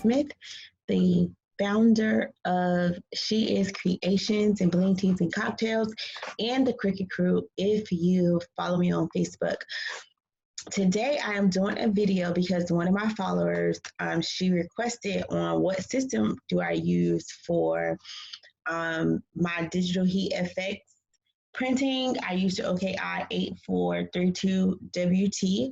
Smith, the founder of She Is Creations and Bling Teas and Cocktails, and the Cricket Crew if you follow me on Facebook. Today I am doing a video because one of my followers, she requested on what system do I use for my digital heat effects printing. I use the OKI 8432WT.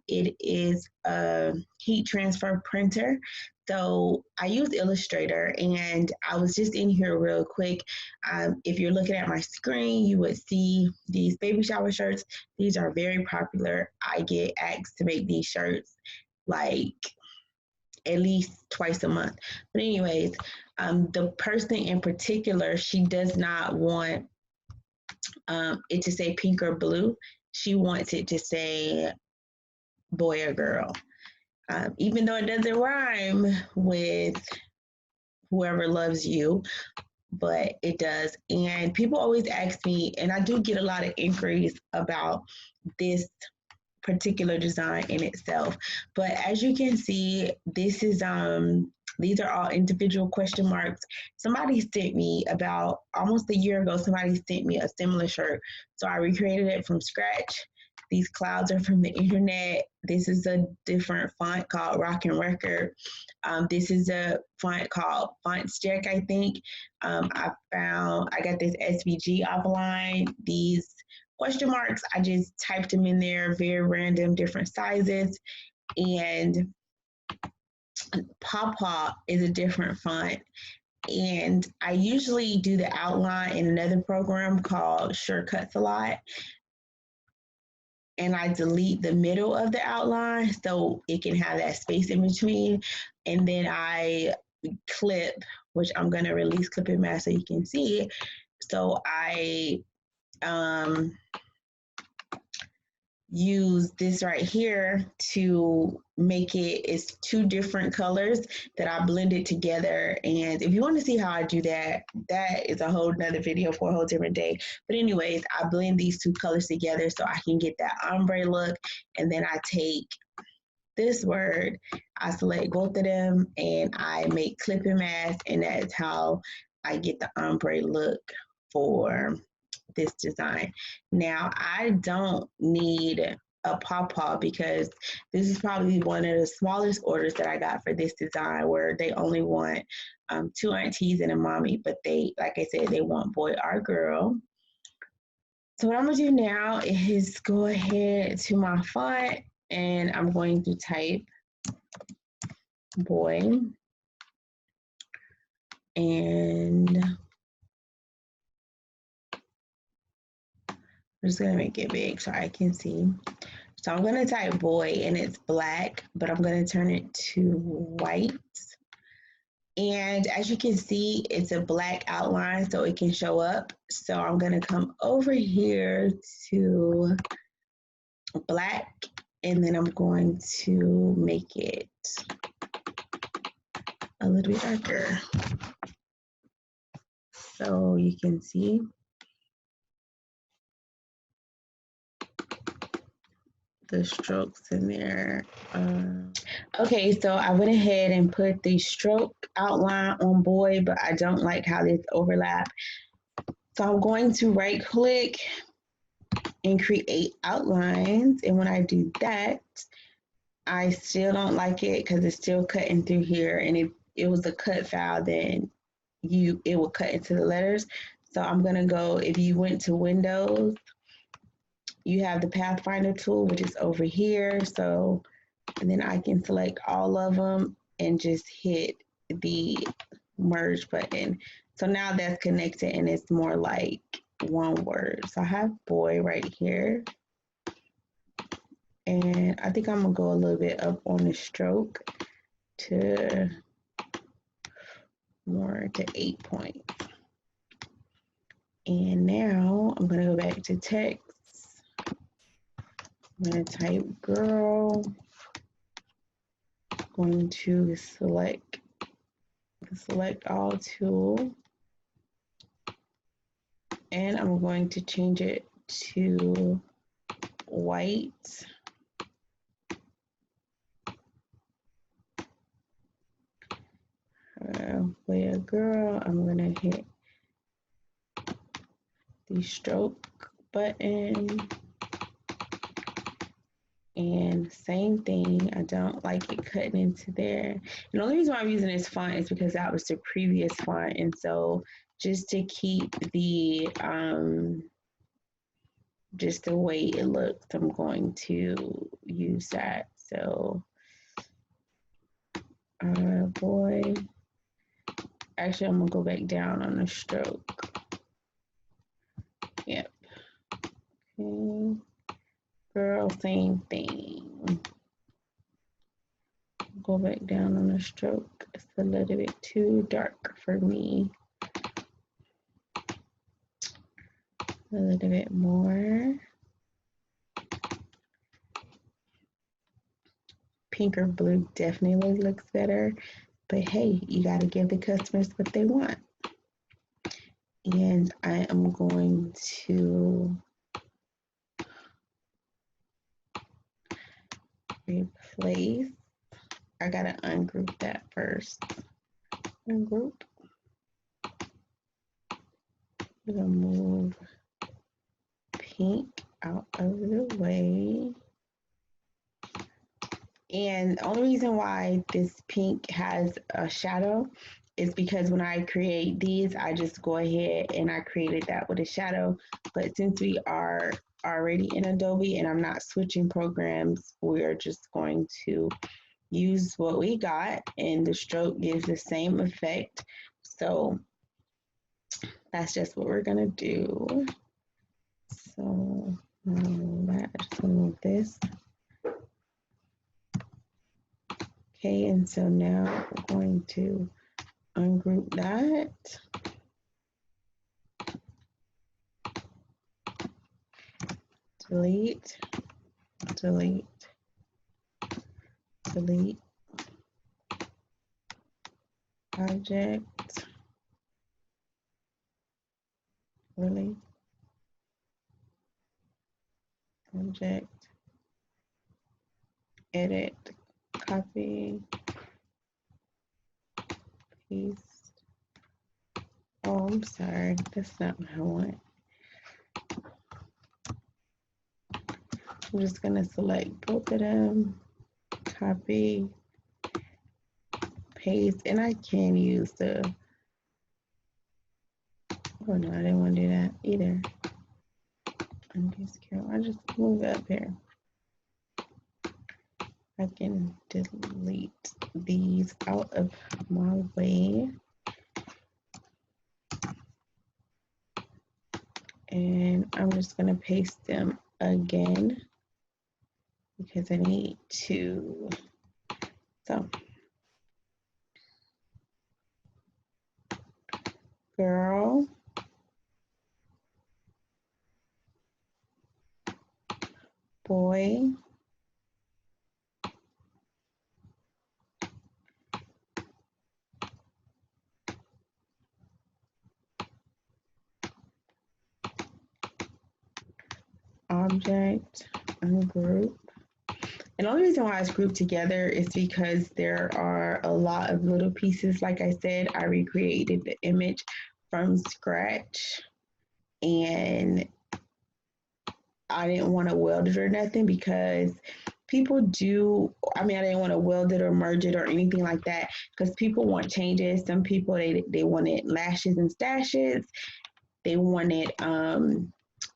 It is a heat transfer printer. So I use Illustrator, and I was just in here real quick. If you're looking at my screen, you would see these baby shower shirts. These are very popular. I get asked to make these shirts like at least twice a month. But anyways, the person in particular, she does not want it to say pink or blue. She wants it to say boy or girl. Even though it doesn't rhyme with whoever loves you, but it does. And people always ask me, and I do get a lot of inquiries about this particular design in itself. But as you can see, this is these are all individual question marks. Somebody sent me about almost a year ago, somebody sent me a similar shirt. So I recreated it from scratch. These clouds are from the internet. This is a different font called Rockin' Record. This is a font called Fontstick, I think. I got this SVG offline. These question marks, I just typed them in there, very random, different sizes. And Pawpaw is a different font. And I usually do the outline in another program called Shortcuts a lot. And I delete the middle of the outline so it can have that space in between. And then I clip, which I'm gonna release clipping mask so you can see it. So I use this right here to make it's two different colors that I blended together. And if you want to see how I do that, that is a whole nother video for a whole different day. But anyways, I blend these two colors together so I can get that ombre look. And then I take this word, I select both of them, and I make clipping mask, and that's how I get the ombre look for this design. Now, I don't need a pawpaw because this is probably one of the smallest orders that I got for this design, where they only want 2 aunties and a mommy, but they, like I said, they want boy or girl. So what I'm gonna do now is go ahead to my font, and I'm going to type boy, and I'm just gonna make it big so I can see. So I'm gonna type boy, and it's black, but I'm gonna turn it to white. And as you can see, it's a black outline so it can show up. So I'm gonna come over here to black, and then I'm going to make it a little bit darker. So you can see. The strokes in there. Okay, so I went ahead and put the stroke outline on boy, but I don't like how this overlap. So I'm going to right click and create outlines. And when I do that, I still don't like it because it's still cutting through here. And if it was a cut file, then it will cut into the letters. So I'm gonna go, if you went to Windows, you have the Pathfinder tool, which is over here. So, and then I can select all of them and just hit the merge button. So now that's connected and it's more like one word. So I have boy right here. And I think I'm gonna go a little bit up on the stroke to more to 8 points. And now I'm gonna go back to text. I'm going to type girl. I'm going to select all tool. And I'm going to change it to white. Boy or girl, I'm gonna hit the stroke button. And same thing, I don't like it cutting into there. And the only reason why I'm using this font is because that was the previous font. And so just to keep the, just the way it looks, I'm going to use that. So, boy, actually I'm gonna go back down on the stroke. Yep. Okay. Girl, same thing. Go back down on the stroke. It's a little bit too dark for me. A little bit more. Pink or blue definitely looks better, but hey, you got to give the customers what they want. And I am going to replace. I gotta ungroup that first. Ungroup. I'm gonna move pink out of the way. And the only reason why this pink has a shadow is because when I create these, I just go ahead and I created that with a shadow. But since we are already in Adobe and I'm not switching programs, we're just going to use what we got, and the stroke gives the same effect. So that's just what we're gonna do. So I just wanna move this. Okay, and so now we're going to ungroup that. Delete, delete, delete, object, really, object, edit, copy, paste. Oh, I'm sorry, that's not what I want. I'm just gonna select both of them, copy, paste, and I can use the, oh no, I didn't want to do that either. I just move up here. I can delete these out of my way. And I'm just gonna paste them again because I need to. So, girl, boy, object, ungroup. And the only reason why it's grouped together is because there are a lot of little pieces. Like I said, I recreated the image from scratch and I didn't want to weld it or nothing because people do, I mean, I didn't want to weld it or merge it or anything like that because people want changes. Some people, they wanted lashes and stashes. They wanted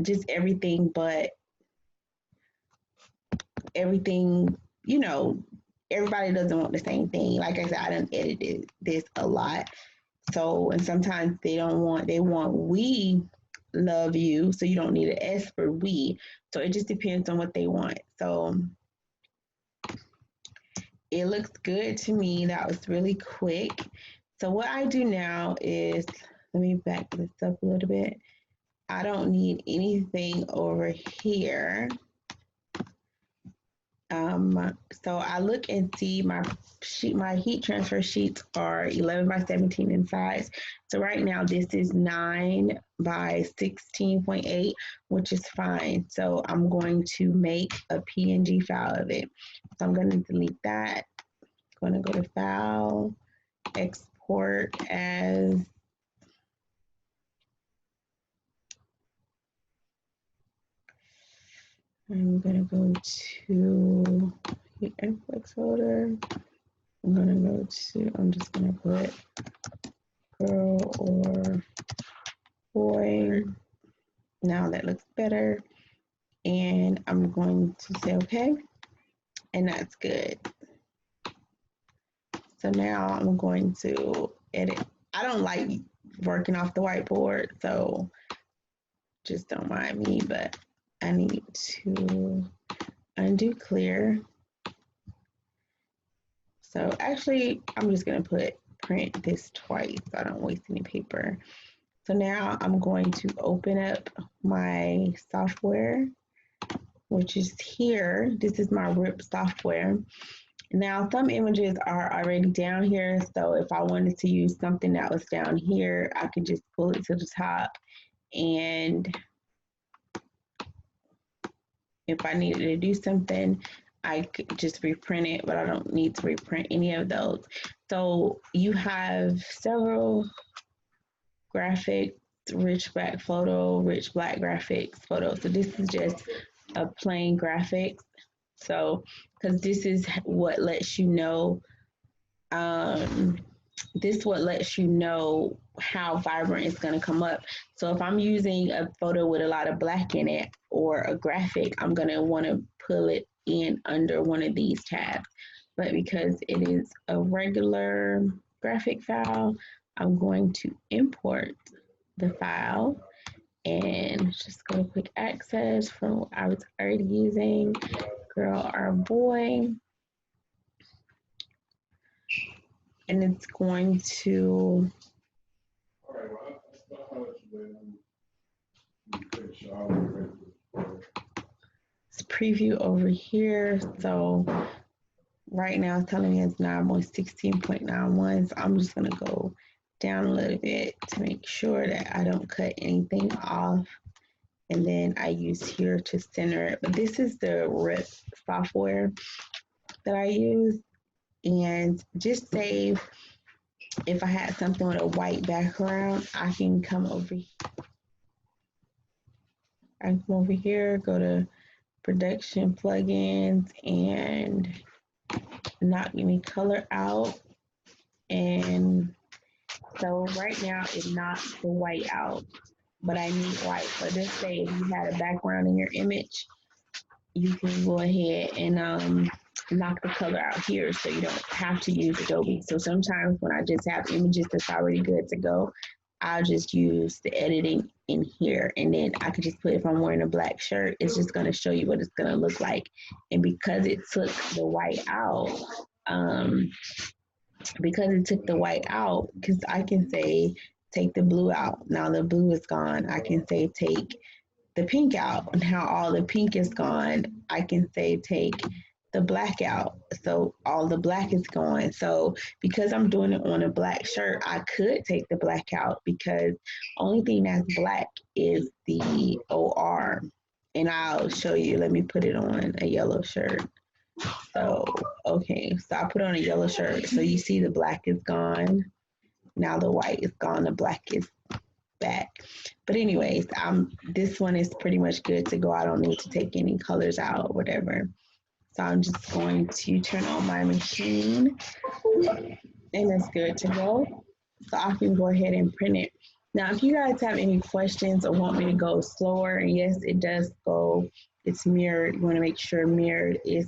just everything, but everything, you know, everybody doesn't want the same thing. Like I said, I done edited this a lot. So, and sometimes they want we love you. So you don't need an S for we. So it just depends on what they want. So it looks good to me. That was really quick. So what I do now is, let me back this up a little bit. I don't need anything over here. So I look and see my heat transfer sheets are 11 by 17 in size. So right now this is 9 by 16.8, which is fine. So I'm going to make a PNG file of it. So I'm going to delete that. I'm going to go to File, Export. import as I'm gonna go to the influx folder. I'm just gonna put girl or boy. Now that looks better. And I'm going to say okay, and that's good. So now I'm going to edit. I don't like working off the whiteboard, so just don't mind me, but I need to undo clear. So actually, I'm just gonna print this twice so I don't waste any paper. So now I'm going to open up my software, which is here. This is my RIP software. Now, some images are already down here, so if I wanted to use something that was down here, I could just pull it to the top, and if I needed to do something, I could just reprint it, but I don't need to reprint any of those. So you have several graphics, rich black photo, rich black graphics photo. So this is just a plain graphics. So, because this is what lets you know, what lets you know how vibrant it's going to come up. So if I'm using a photo with a lot of black in it or a graphic, I'm going to want to pull it in under one of these tabs. But because it is a regular graphic file, I'm going to import the file and just go to quick access from what I was already using, girl or boy. And it's going to preview over here. So right now it's telling me it's 9.16.91. So I'm just gonna go down a little bit to make sure that I don't cut anything off. And then I use here to center it. But this is the RIP software that I use. And just say if I had something with a white background, I can come over here, go to production plugins and knock any color out. And so right now it knocks the white out, but I need white. So just say if you had a background in your image, you can go ahead and knock the color out here so you don't have to use Adobe. So sometimes when I just have images that's already good to go, I'll just use the editing in here, and then I could just put, if I'm wearing a black shirt, it's just going to show you what it's going to look like. And because it took the white out, because I can say take the blue out. Now the blue is gone. I can say take the pink out, and how all the pink is gone, I can say take the black out. So all the black is gone. So because I'm doing it on a black shirt, I could take the black out because only thing that's black is the OR. And I'll show you, let me put it on a yellow shirt. So, okay, so I put on a yellow shirt. So you see the black is gone. Now the white is gone, the black is back. But anyways, this one is pretty much good to go. I don't need to take any colors out or whatever. So I'm just going to turn on my machine and it's good to go. So I can go ahead and print it. Now, if you guys have any questions or want me to go slower, and yes, it does go, it's mirrored. You want to make sure mirrored is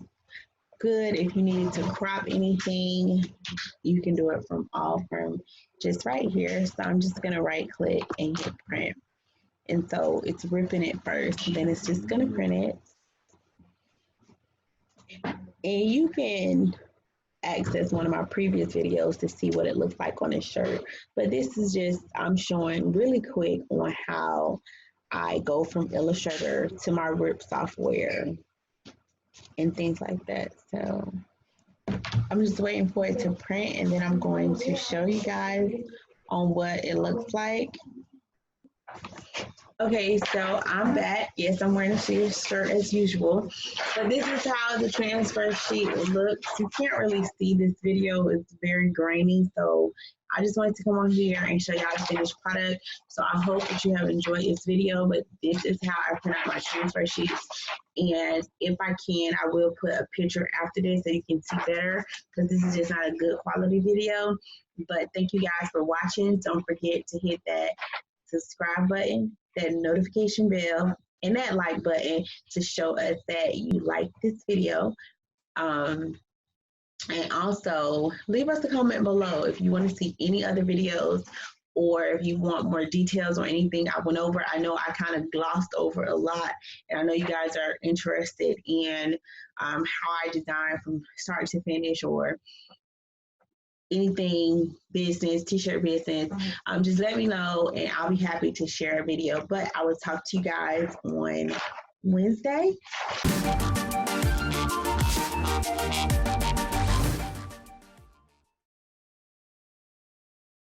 good. If you need to crop anything, you can do it from just right here. So I'm just going to right click and hit print. And so it's ripping it first, and then it's just going to print it. And you can access one of my previous videos to see what it looks like on this shirt. But this is just, I'm showing really quick on how I go from Illustrator to my RIP software and things like that. So I'm just waiting for it to print, and then I'm going to show you guys on what it looks like. Okay, so I'm back. Yes, I'm wearing a shirt as usual, but this is how the transfer sheet looks. You can't really see this video. It's very grainy, so I just wanted to come on here and show y'all the finished product. So I hope that you have enjoyed this video, but this is how I print out my transfer sheets. And if I can, I will put a picture after this so you can see better, because this is just not a good quality video. But thank you guys for watching. Don't forget to hit that subscribe button, that notification bell, and that like button to show us that you like this video. And also leave us a comment below if you want to see any other videos, or if you want more details or anything I went over. I know I kind of glossed over a lot, and I know you guys are interested in how I design from start to finish, or anything business, t-shirt business. Just let me know and I'll be happy to share a video. But I will talk to you guys on Wednesday.